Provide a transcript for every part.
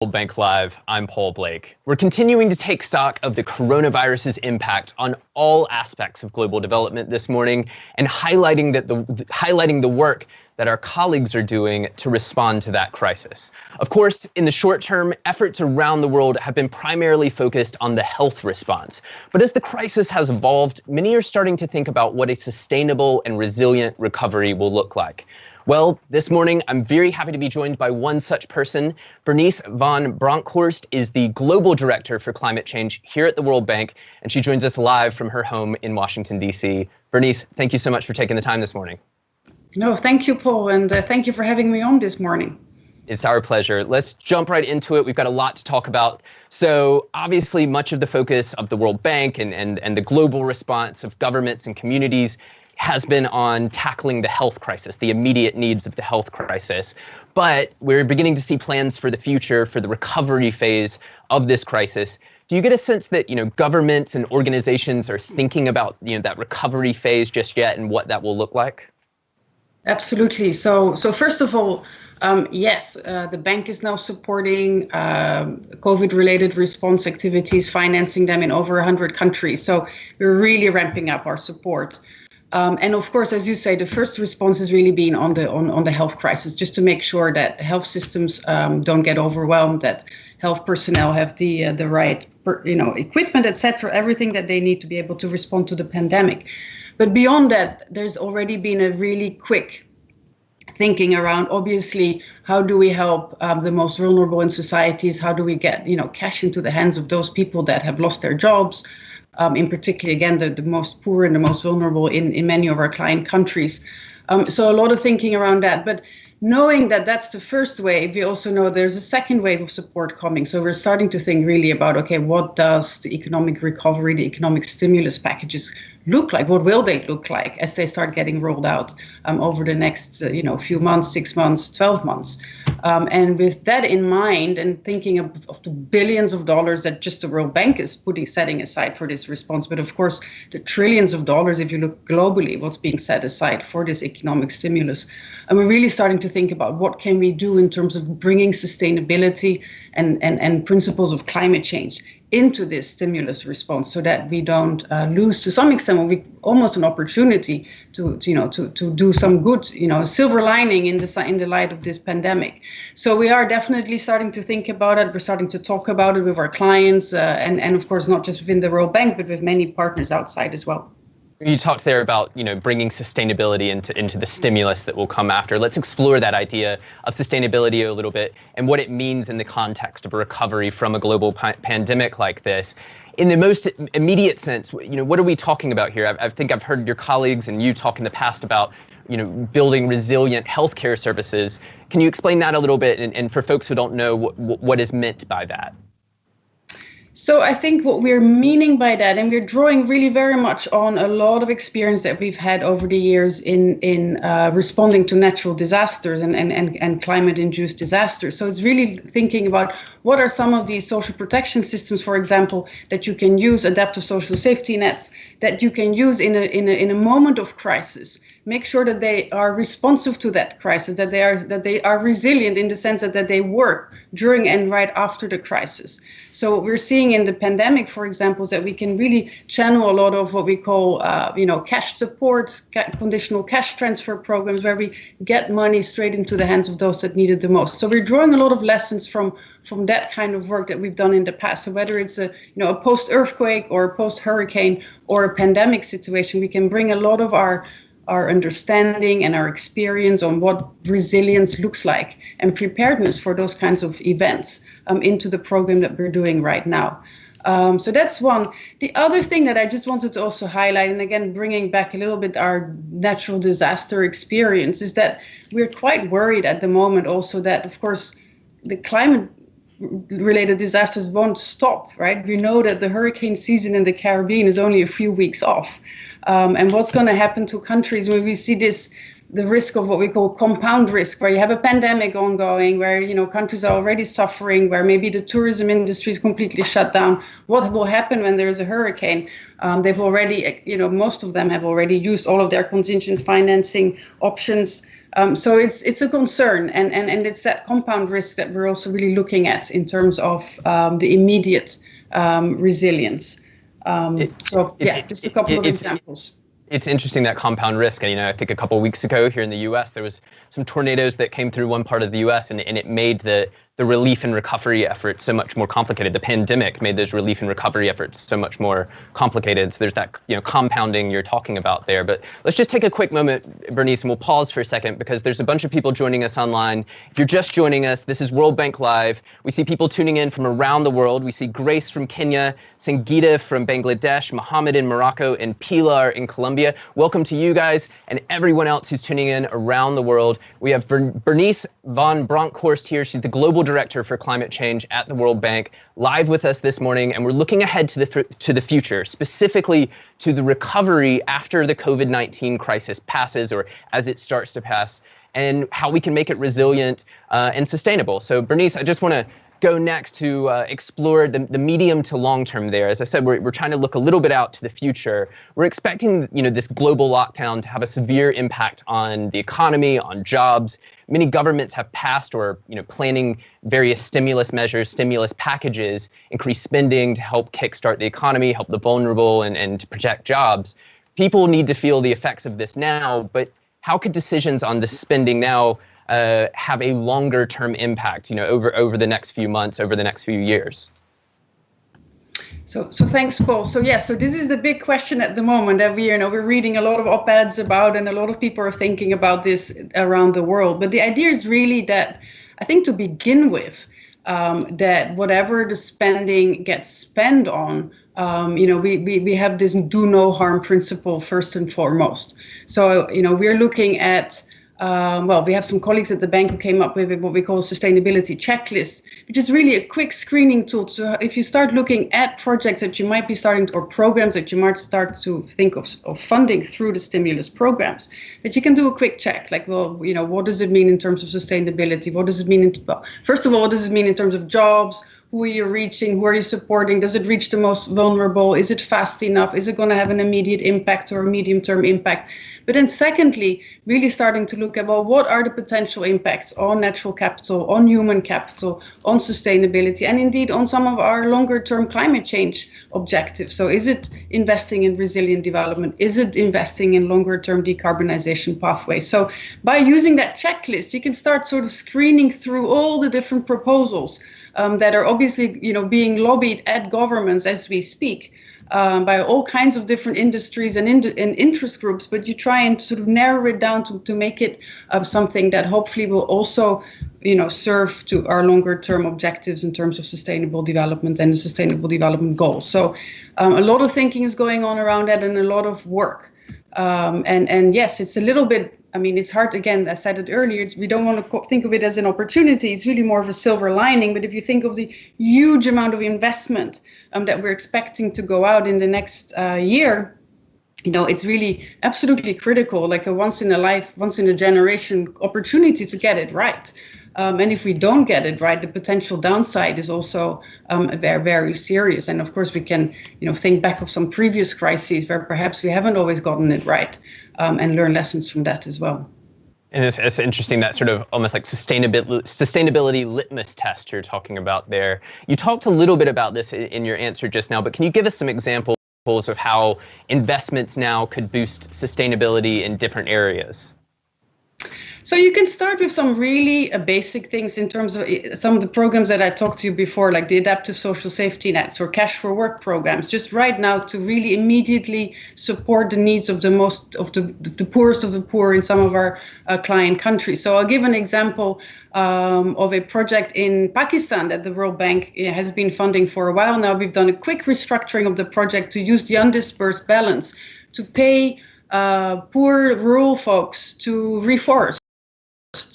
World Bank Live, I'm Paul Blake. We're continuing to take stock of the coronavirus's impact on all aspects of global development this morning and highlighting the work that our colleagues are doing to respond to that crisis. Of course, in the short term, efforts around the world have been primarily focused on the health response. But as the crisis has evolved, many are starting to think about what a sustainable and resilient recovery will look like. Well, this morning, I'm very happy to be joined by one such person. Bernice van Bronckhorst is the Global Director for Climate Change here at the World Bank, and she joins us live from her home in Washington, D.C. Bernice, thank you so much for taking the time this morning. No, thank you, Paul, and thank you for having me on this morning. It's our pleasure. Let's jump right into it. We've got a lot to talk about. So obviously, much of the focus of the World Bank and the global response of governments and communities has been on tackling the health crisis, the immediate needs of the health crisis. But we're beginning to see plans for the future, for the recovery phase of this crisis. Do you get a sense that, governments and organizations are thinking about, that recovery phase just yet and what that will look like? Absolutely. So first of all, yes, the bank is now supporting COVID-related response activities, financing them in over 100 countries. So we're really ramping up our support. And of course, as you say, the first response has really been on the health crisis, just to make sure that health systems don't get overwhelmed, that health personnel have the right equipment, etc., everything that they need to be able to respond to the pandemic. But beyond that, there's already been a really quick thinking around, obviously, how do we help the most vulnerable in societies? How do we get cash into the hands of those people that have lost their jobs? In particular, again, the most poor and the most vulnerable in many of our client countries. So a lot of thinking around that. But knowing that that's the first wave, we also know there's a second wave of support coming. So we're starting to think really about, okay, what does the economic recovery, the economic stimulus packages look like? What will they look like as they start getting rolled out over the next few months, 6 months, 12 months? And with that in mind, and thinking of the billions of dollars that just the World Bank is setting aside for this response, but of course the trillions of dollars, if you look globally, what's being set aside for this economic stimulus. And we're really starting to think about what can we do in terms of bringing sustainability and principles of climate change into this stimulus response, so that we don't lose, to some extent, almost an opportunity to do some good, silver lining in the light of this pandemic. So we are definitely starting to think about it. We're starting to talk about it with our clients, and of course not just within the World Bank, but with many partners outside as well. You talked there about, bringing sustainability into the stimulus that will come after. Let's explore that idea of sustainability a little bit and what it means in the context of a recovery from a global pandemic like this. In the most immediate sense, what are we talking about here? I think I've heard your colleagues and you talk in the past about, building resilient healthcare services. Can you explain that a little bit? And for folks who don't know, what is meant by that? So I think what we're meaning by that, and we're drawing really very much on a lot of experience that we've had over the years in responding to natural disasters and climate-induced disasters. So it's really thinking about what are some of these social protection systems, for example, that you can use, adaptive social safety nets, that you can use in a moment of crisis. Make sure that they are responsive to that crisis, that they are resilient in the sense that they work during and right after the crisis. So what we're seeing in the pandemic, for example, is that we can really channel a lot of what we call, cash support, conditional cash transfer programs, where we get money straight into the hands of those that need it the most. So we're drawing a lot of lessons from that kind of work that we've done in the past. So whether it's a post-earthquake or a post-hurricane or a pandemic situation, we can bring a lot of our understanding and our experience on what resilience looks like and preparedness for those kinds of events into the program that we're doing right now. So that's one. The other thing that I just wanted to also highlight, and again, bringing back a little bit our natural disaster experience, is that we're quite worried at the moment also that, of course, the climate-related disasters won't stop, right? We know that the hurricane season in the Caribbean is only a few weeks off. And what's going to happen to countries when we see this the risk of what we call compound risk, where you have a pandemic ongoing, where countries are already suffering, where maybe the tourism industry is completely shut down. What will happen when there is a hurricane? They've already, most of them have already used all of their contingent financing options. So it's a concern, and it's that compound risk that we're also really looking at in terms of the immediate resilience. Just a couple of examples. It's interesting, that compound risk. And, I think a couple of weeks ago here in the U.S., there was some tornadoes that came through one part of the U.S. and it made the relief and recovery efforts so much more complicated. The pandemic made those relief and recovery efforts so much more complicated. So there's that, compounding you're talking about there. But let's just take a quick moment, Bernice, and we'll pause for a second because there's a bunch of people joining us online. If you're just joining us, this is World Bank Live. We see people tuning in from around the world. We see Grace from Kenya, Sangeeta from Bangladesh, Mohammed in Morocco, and Pilar in Colombia. Welcome to you guys and everyone else who's tuning in around the world. We have Bernice von Bronckhorst here. She's the Global Director for Climate Change at the World Bank, live with us this morning, and we're looking ahead to the future, specifically to the recovery after the COVID-19 crisis passes, or as it starts to pass, and how we can make it resilient and sustainable. So Bernice, I just want to go next to explore the medium to long term there. As I said, we're trying to look a little bit out to the future. We're expecting this global lockdown to have a severe impact on the economy, on jobs. Many governments have passed or planning various stimulus measures, stimulus packages, increase spending to help kickstart the economy, help the vulnerable, and to protect jobs. People need to feel the effects of this now, but how could decisions on the spending now have a longer term impact, over the next few months, over the next few years? So thanks, Paul. So this is the big question at the moment that we're reading a lot of op-eds about, and a lot of people are thinking about this around the world. But the idea is really that, I think, to begin with, that whatever the spending gets spent on, we have this do no harm principle first and foremost. So we're looking at we have some colleagues at the bank who came up with what we call a sustainability checklist, which is really a quick screening tool. So if you start looking at projects that you might be starting, or programs that you might start to think of funding through the stimulus programs, that you can do a quick check, like, what does it mean in terms of sustainability? What does it mean? First of all, what does it mean in terms of jobs? Who are you reaching? Who are you supporting? Does it reach the most vulnerable? Is it fast enough? Is it going to have an immediate impact or a medium-term impact? But then secondly, really starting to look at, what are the potential impacts on natural capital, on human capital, on sustainability, and indeed on some of our longer-term climate change objectives. So is it investing in resilient development? Is it investing in longer-term decarbonization pathways? So by using that checklist, you can start sort of screening through all the different proposals that are obviously, being lobbied at governments as we speak, by all kinds of different industries and interest groups, but you try and sort of narrow it down to make it something that hopefully will also, serve to our longer term objectives in terms of sustainable development and the sustainable development goals. So a lot of thinking is going on around that, and a lot of work. And yes, it's a little bit, it's hard, again, I said it earlier, we don't want to think of it as an opportunity. It's really more of a silver lining. But if you think of the huge amount of investment that we're expecting to go out in the next year, it's really absolutely critical, like a once in a generation opportunity to get it right. And if we don't get it right, the potential downside is also very, very serious. And of course, we can, think back of some previous crises where perhaps we haven't always gotten it right, and learn lessons from that as well. And it's interesting, that sort of almost like sustainability litmus test you're talking about there. You talked a little bit about this in your answer just now, but can you give us some examples of how investments now could boost sustainability in different areas? So you can start with some really basic things in terms of some of the programs that I talked to you before, like the adaptive social safety nets or cash for work programs, just right now to really immediately support the needs of the poorest of the poor in some of our client countries. So I'll give an example of a project in Pakistan that the World Bank has been funding for a while now. We've done a quick restructuring of the project to use the undispersed balance to pay poor rural folks to reforest,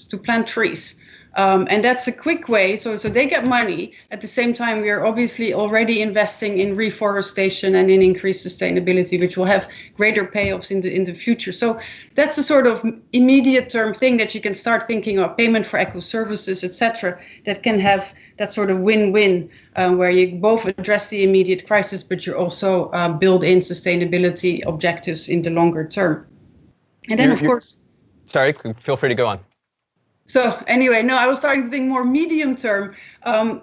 to plant trees. And that's a quick way. So they get money. At the same time, we are obviously already investing in reforestation and in increased sustainability, which will have greater payoffs in the future. So that's a sort of immediate term thing that you can start thinking of, payment for eco services, etc., that can have that sort of win-win, where you both address the immediate crisis, but you also build in sustainability objectives in the longer term. And then, of course... Sorry, feel free to go on. So anyway, no, I was starting to think more medium term.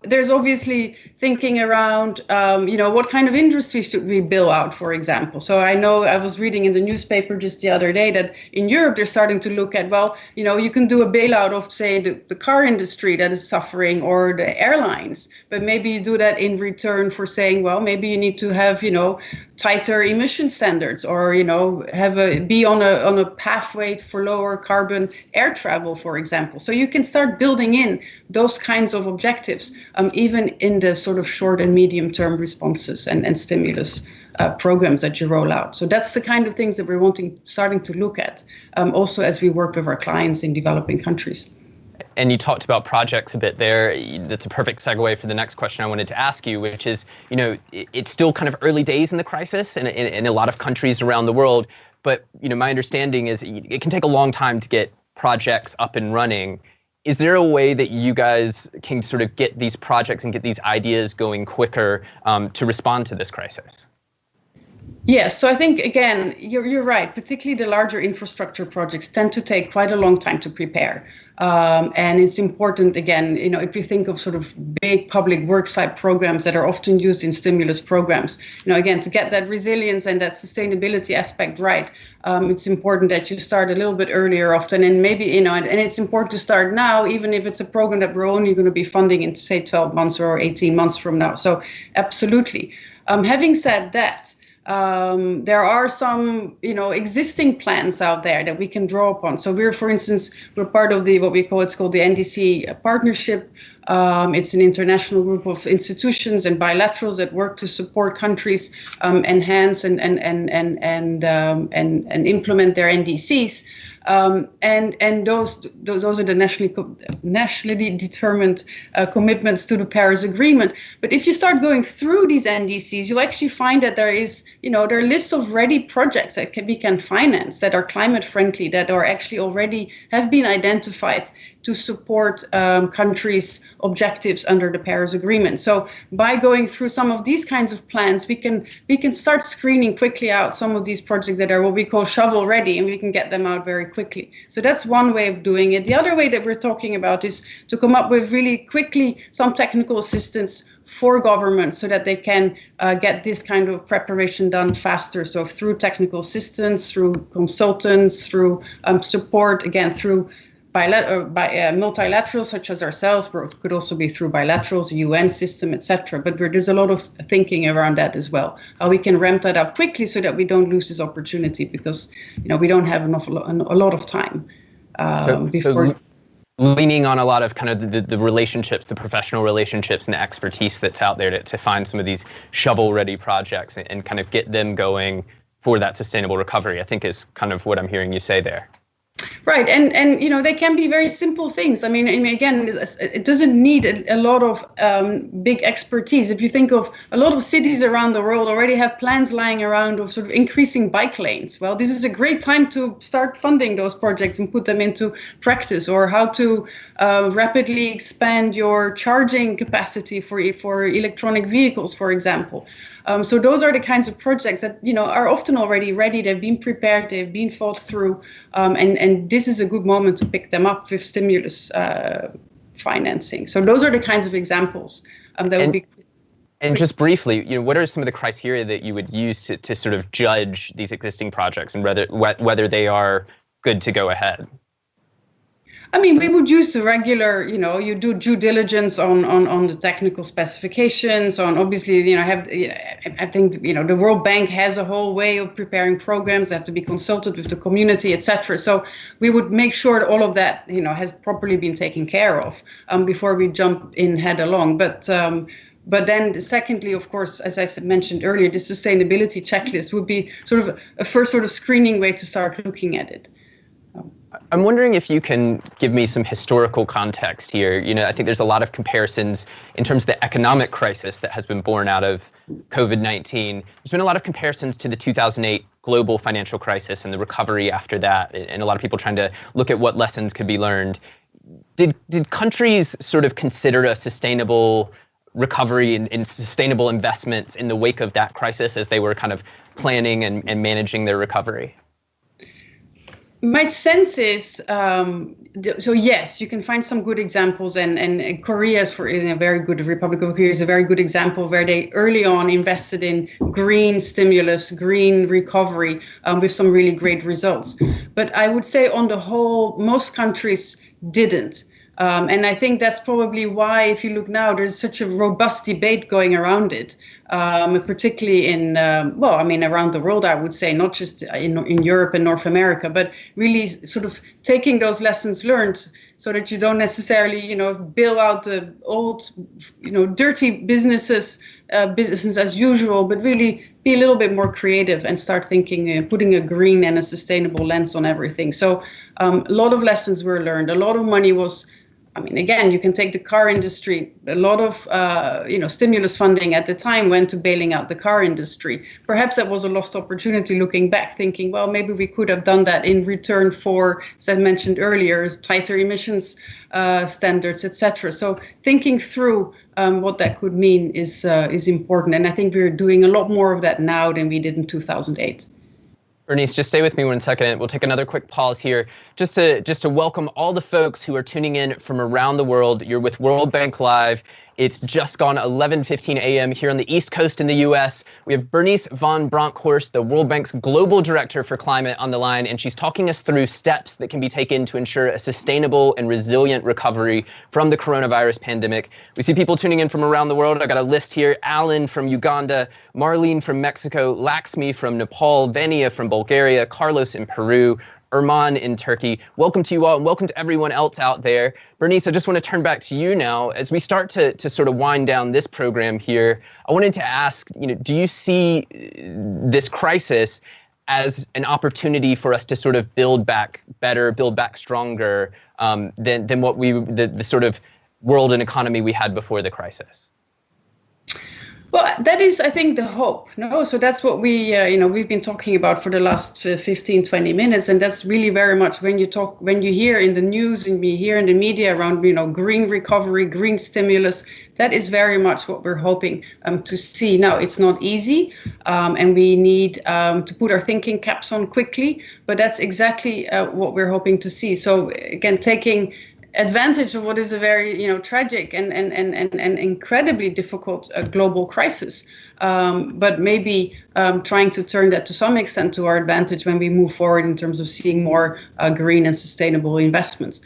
There's obviously thinking around, what kind of industry should we build out, for example. So I know I was reading in the newspaper just the other day that in Europe, they're starting to look at, you can do a bailout of, say, the car industry that is suffering or the airlines. But maybe you do that in return for saying, well, maybe you need to have, tighter emission standards or, be on a pathway for lower carbon air travel, for example. So you can start building in those kinds of objectives, even in the sort of short and medium term responses and stimulus programs that you roll out. So that's the kind of things that we're starting to look at, also as we work with our clients in developing countries. And you talked about projects a bit there. That's a perfect segue for the next question I wanted to ask you, which is, it's still kind of early days in the crisis in a lot of countries around the world. But, my understanding is it can take a long time to get projects up and running. Is there a way that you guys can sort of get these projects and get these ideas going quicker to respond to this crisis? Yes, so I think, again, you're right. Particularly the larger infrastructure projects tend to take quite a long time to prepare. And it's important, again, if you think of sort of big public works type programs that are often used in stimulus programs, again, to get that resilience and that sustainability aspect right, it's important that you start a little bit earlier often. And maybe, and it's important to start now, even if it's a program that we're only going to be funding in, say, 12 months or 18 months from now. So absolutely. Having said that, there are some, existing plans out there that we can draw upon. So for instance, we're part of it's called the NDC partnership. It's an international group of institutions and bilaterals that work to support countries enhance and implement their NDCs. And those are the nationally determined commitments to the Paris Agreement. But if you start going through these NDCs, you'll actually find that there are a list of ready projects that we can finance that are climate friendly, that are actually already have been identified to support countries' objectives under the Paris Agreement. So by going through some of these kinds of plans, we can start screening quickly out some of these projects that are what we call shovel ready, and we can get them out very quickly. So that's one way of doing it. The other way that we're talking about is to come up with really quickly some technical assistance for government so that they can get this kind of preparation done faster. So through technical assistance, through consultants, through support, again, through multilaterals such as ourselves, but it could also be through bilaterals, UN system, etc. But there's a lot of thinking around that as well. How we can ramp that up quickly so that we don't lose this opportunity, because we don't have a lot of time before. So leaning on a lot of kind of the relationships, the professional relationships and the expertise that's out there to find some of these shovel-ready projects and kind of get them going for that sustainable recovery, I think is kind of what I'm hearing you say there. Right, and they can be very simple things. I mean, again, it doesn't need a lot of big expertise. If you think of a lot of cities around the world already have plans lying around of sort of increasing bike lanes. Well, this is a great time to start funding those projects and put them into practice, or how to rapidly expand your charging capacity for electronic vehicles, for example. So those are the kinds of projects that are often already ready. They've been prepared. They've been thought through, and this is a good moment to pick them up with stimulus financing. So those are the kinds of examples that would be. And just briefly, what are some of the criteria that you would use to sort of judge these existing projects and whether they are good to go ahead? I mean, we would use the regular, you do due diligence on the technical specifications, on obviously, I think, the World Bank has a whole way of preparing programs. They have to be consulted with the community, etc. So we would make sure that all of that, has properly been taken care of before we jump in head along. But then secondly, of course, as I mentioned earlier, the sustainability checklist would be sort of a first sort of screening way to start looking at it. I'm wondering if you can give me some historical context here. I think there's a lot of comparisons in terms of the economic crisis that has been born out of COVID-19. There's been a lot of comparisons to the 2008 global financial crisis and the recovery after that, and a lot of people trying to look at what lessons could be learned. Did countries sort of consider a sustainable recovery and sustainable investments in the wake of that crisis as they were kind of planning and managing their recovery? My sense is, so yes, you can find some good examples, and Korea is in a very good, Republic of Korea is a very good example where they early on invested in green stimulus, green recovery with some really great results. But I would say on the whole, most countries didn't. And I think that's probably why, if you look now, there's such a robust debate going around it, particularly around the world, I would say, not just in Europe and North America, but really sort of taking those lessons learned so that you don't necessarily, bail out the old, dirty business as usual, but really be a little bit more creative and start thinking, putting a green and a sustainable lens on everything. So a lot of lessons were learned. A lot of money was, again, you can take the car industry. A lot of, stimulus funding at the time went to bailing out the car industry. Perhaps that was a lost opportunity looking back, thinking, well, maybe we could have done that in return for, as I mentioned earlier, tighter emissions standards, etc. So thinking through what that could mean is important. And I think we're doing a lot more of that now than we did in 2008. Bernice, just stay with me 1 second. We'll take another quick pause here just to welcome all the folks who are tuning in from around the world. You're with World Bank Live. It's just gone 11:15 a.m. here on the East Coast in the U.S. We have Bernice von Bronckhorst, the World Bank's Global Director for Climate, on the line, and she's talking us through steps that can be taken to ensure a sustainable and resilient recovery from the coronavirus pandemic. We see people tuning in from around the world. I got a list here. Alan from Uganda, Marlene from Mexico, Laxmi from Nepal, Vania from Bulgaria, Carlos in Peru, Erman in Turkey. Welcome to you all, and welcome to everyone else out there. Bernice, I just want to turn back to you now. As we start to sort of wind down this program here, I wanted to ask, do you see this crisis as an opportunity for us to sort of build back better, build back stronger than what the sort of world and economy we had before the crisis? Well, that is, I think, the hope. No, so that's what we've been talking about for the last 15, 20 minutes, and that's really very much when you hear in the news and we hear in the media around, green recovery, green stimulus. That is very much what we're hoping to see. Now, it's not easy, and we need to put our thinking caps on quickly, but that's exactly what we're hoping to see. So again, taking advantage of what is a very tragic and incredibly difficult global crisis, but maybe trying to turn that to some extent to our advantage when we move forward in terms of seeing more green and sustainable investments.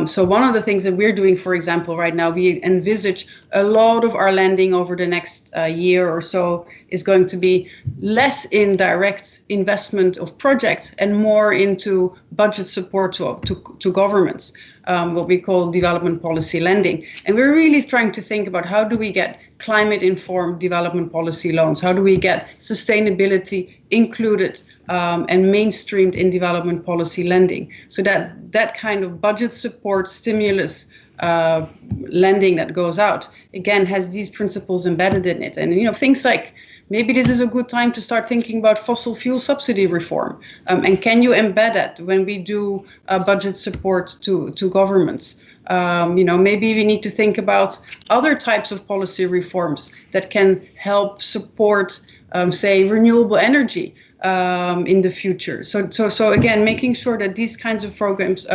So one of the things that we're doing, for example, right now, we envisage a lot of our lending over the next year or so is going to be less in direct investment of projects and more into budget support to governments. What we call development policy lending. And we're really trying to think about how do we get climate-informed development policy loans? How do we get sustainability included and mainstreamed in development policy lending? So that kind of budget support, stimulus lending that goes out, again, has these principles embedded in it. And, things like, maybe this is a good time to start thinking about fossil fuel subsidy reform. And can you embed that when we do budget support to governments? Maybe we need to think about other types of policy reforms that can help support, say, renewable energy in the future. So again, making sure that these kinds of programs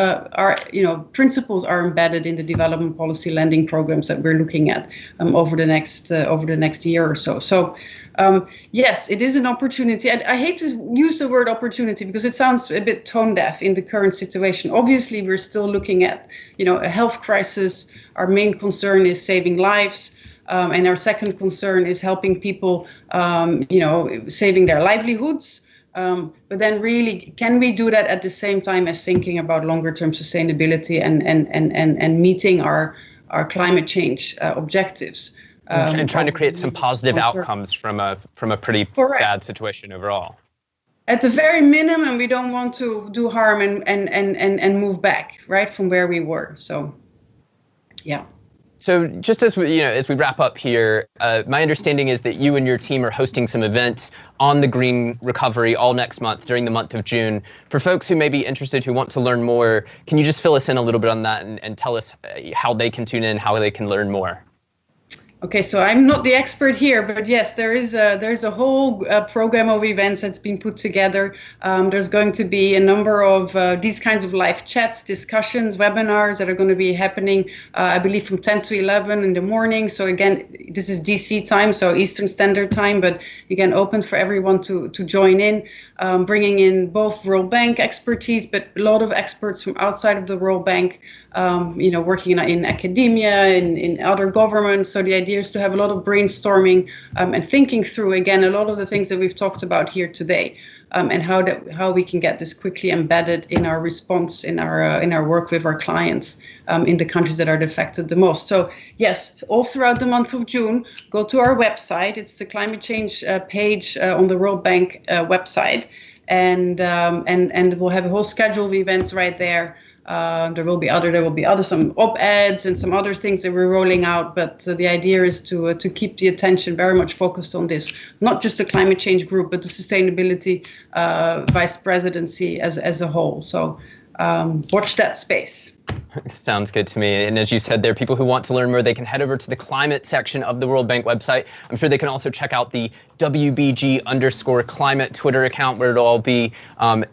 principles are embedded in the development policy lending programs that we're looking at over the next year or so. So yes, it is an opportunity. I hate to use the word opportunity because it sounds a bit tone deaf in the current situation. Obviously, we're still looking at a health crisis. Our main concern is saving lives. And our second concern is helping people, saving their livelihoods. But then really, can we do that at the same time as thinking about longer term sustainability and meeting our climate change objectives? And trying to create some positive outcomes from a pretty bad situation overall. At the very minimum, we don't want to do harm and move back, right, from where we were. So, yeah. So just as we wrap up here, my understanding is that you and your team are hosting some events on the green recovery all next month during the month of June. For folks who may be interested, who want to learn more, can you just fill us in a little bit on that and tell us how they can tune in, how they can learn more? Okay, so I'm not the expert here, but yes, there's a whole program of events that's been put together. There's going to be a number of these kinds of live chats, discussions, webinars that are going to be happening, I believe, from 10 to 11 in the morning. So again, this is DC time, so Eastern Standard Time, but again, open for everyone to join in, bringing in both World Bank expertise, but a lot of experts from outside of the World Bank, working in academia, in other governments. So the idea is to have a lot of brainstorming and thinking through, again, a lot of the things that we've talked about here today, and how we can get this quickly embedded in our response, in our work with our clients in the countries that are affected the most. So yes, all throughout the month of June, go to our website. It's the climate change page on the World Bank website, and we'll have a whole schedule of events right there. There will be other some op-eds and some other things that we're rolling out, but the idea is to keep the attention very much focused on this, not just the climate change group, but the sustainability vice presidency as a whole. So watch that space. Sounds good to me. And as you said, there are people who want to learn more. They can head over to the climate section of the World Bank website. I'm sure they can also check out the WBG_climate Twitter account, where it'll all be,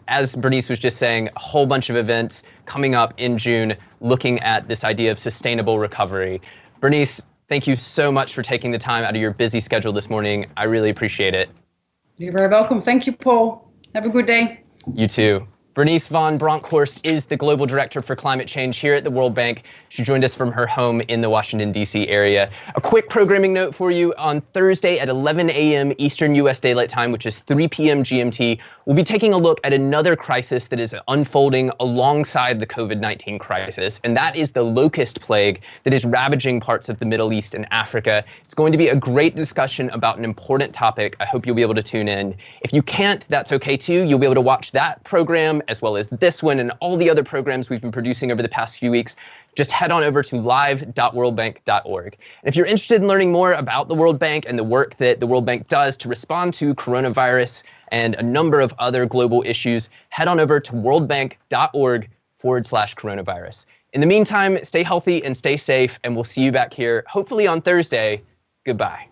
as Bernice was just saying, a whole bunch of events coming up in June looking at this idea of sustainable recovery. Bernice, thank you so much for taking the time out of your busy schedule this morning. I really appreciate it. You're very welcome. Thank you, Paul. Have a good day. You too. Bernice von Bronckhorst is the Global Director for Climate Change here at the World Bank. She joined us from her home in the Washington, D.C. area. A quick programming note for you. On Thursday at 11 a.m. Eastern U.S. Daylight Time, which is 3 p.m. GMT, we'll be taking a look at another crisis that is unfolding alongside the COVID-19 crisis, and that is the locust plague that is ravaging parts of the Middle East and Africa. It's going to be a great discussion about an important topic. I hope you'll be able to tune in. If you can't, that's okay too. You'll be able to watch that program as well as this one and all the other programs we've been producing over the past few weeks. Just head on over to live.worldbank.org. And if you're interested in learning more about the World Bank and the work that the World Bank does to respond to coronavirus and a number of other global issues, head on over to worldbank.org/coronavirus. In the meantime, stay healthy and stay safe, and we'll see you back here hopefully on Thursday. Goodbye.